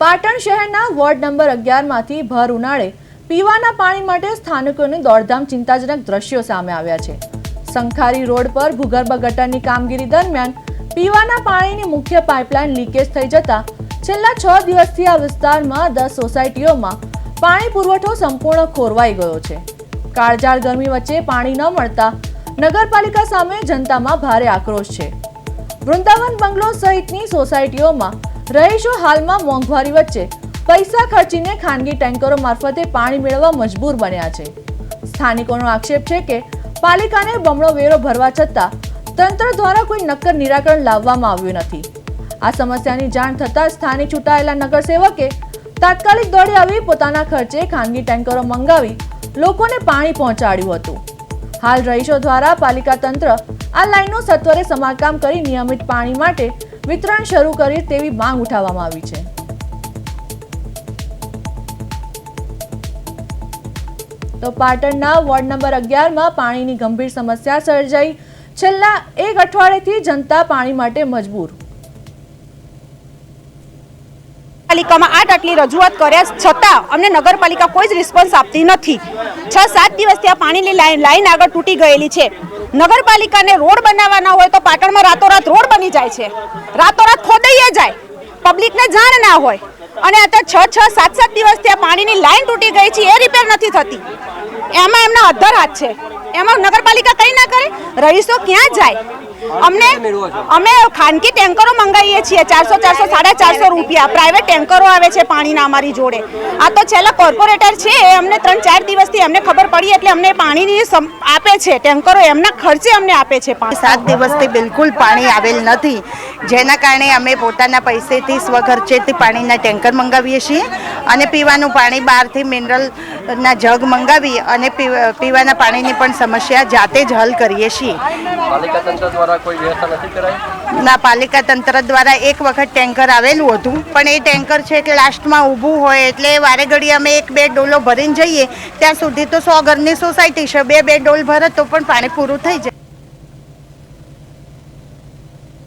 પાટણ શહેરના ward number 11 માંથી ભર ઉનાળે પીવાના પાણી માટે સ્થાનિકોની દોડધામ ચિંતાજનક દ્રશ્યો સામે આવ્યા છે। સંખારી રોડ પર ભૂગર્ભ ગટરની કામગીરી દરમિયાન પીવાના પાણીની મુખ્ય પાઇપલાઇન લીકેજ થઈ જતા છેલ્લા 6 દિવસથી આ વિસ્તારમાં 10 સોસાયટીઓમાં પાણી પુરવઠો સંપૂર્ણ ખોરવાઈ ગયો છે। કાળઝાળ ગરમી વચ્ચે પાણી ન મળતા નગરપાલિકા સામે જનતામાં ભારે આક્રોશ છે। વૃંદાવન બંગલો સહિતની સોસાયટીઓમાં રહીશો હાલમાં મોંઘવારી વચ્ચે પૈસા ખર્ચીને ખાનગી ટેન્કરો મારફતે પાણી મેળવવા મજબૂર બન્યા છે। સ્થાનિકોનો આક્ષેપ છે કે પાલિકાને બમણો વેરો ભરવા છતાં તંત્ર દ્વારા કોઈ નક્કર નિરાકરણ લાવવામાં આવ્યું નથી। આ સમસ્યાની જાણ થતાં સ્થાનિક ચૂંટાયેલા નગરસેવકે તાત્કાલિક દોડી આવી પોતાના ખર્ચે ખાનગી ટેન્કરો મંગાવી લોકોને પાણી પહોંચાડ્યું હતું। હાલ રહીશો દ્વારા પાલિકા તંત્ર આ લાઈનનું સત્વરે સમારકામ કરી નિયમિત પાણી માટે વિતરણ શરૂ કરી તેવી માંગ ઉઠાવવામાં આવી છે। તો પાટણના વોર્ડ નંબર 11 માં પાણીની ગંભીર સમસ્યા સર્જાઈ। છેલ્લા એક અઠવાડિયાથી જનતા પાણી માટે મજબૂર। પાલિકામાં આટલી રજૂઆત કર્યા છતાં અમને નગરપાલિકા કોઈ જ રિસ્પોન્સ આપતી નથી। 6-7 દિવસથી આ પાણીની લાઈન આગળ તૂટી ગયેલી છે। નગરપાલિકાને રોડ બનાવવાના હોય તો પાટણમાં રાતોરાત રોડ બની જાય છે, રાતોરાત ખોદાઈ જાય, પબ્લિકને જાણ ના હોય, અને અત્યારે 6-7 દિવસથી આ પાણીની લાઈન તૂટી ગઈ છે, એ રિપેર નથી થતી। એમાં એમના અધ્ધર હાથ છે, એમાં નગરપાલિકા કંઈ ના કરે, રહીશો ક્યાં જાય? અમે ખાનગી ટેન્કરો મંગાવીએ છીએ 400-450 રૂપિયા, પ્રાઇવેટ ટેન્કરો આવે છે પાણીના અમારી જોડે। આ તો છેલ્લા કોર્પોરેટર છે, અમને 3-4 દિવસથી અમને ખબર પડી એટલે અમને પાણીની આપે છે ટેન્કરો, એમના ખર્ચે અમને આપે છે। 7 દિવસથી બિલકુલ પાણી આવેલ નથી, જેના કારણે અમે પોતાના પૈસેથી સ્વખર્ચેથી પાણીના ટેન્કર મંગાવીએ છીએ અને પીવાનું પાણી બહારથી મિનરલના જગ મંગાવી અને પીવાના પાણીની પણ સમસ્યા જાતે જ હલ કરીએ છીએ। પાલિકા તંત્ર દ્વારા કોઈ વ્યવસ્થા નથી કરાઈ? ના, પાલિકા તંત્ર દ્વારા એક વખત ટેન્કર આવેલું હતું, પણ એ ટેન્કર છે કે લાસ્ટમાં ઊભું હોય એટલે વારે ઘડી અમે 1-2 ડોલો ભરીને જઈએ, ત્યાં સુધી તો 100 ઘરની સોસાયટી છે, 2 ડોલ ભરે તો પણ પાણી પૂરું થઈ જાય।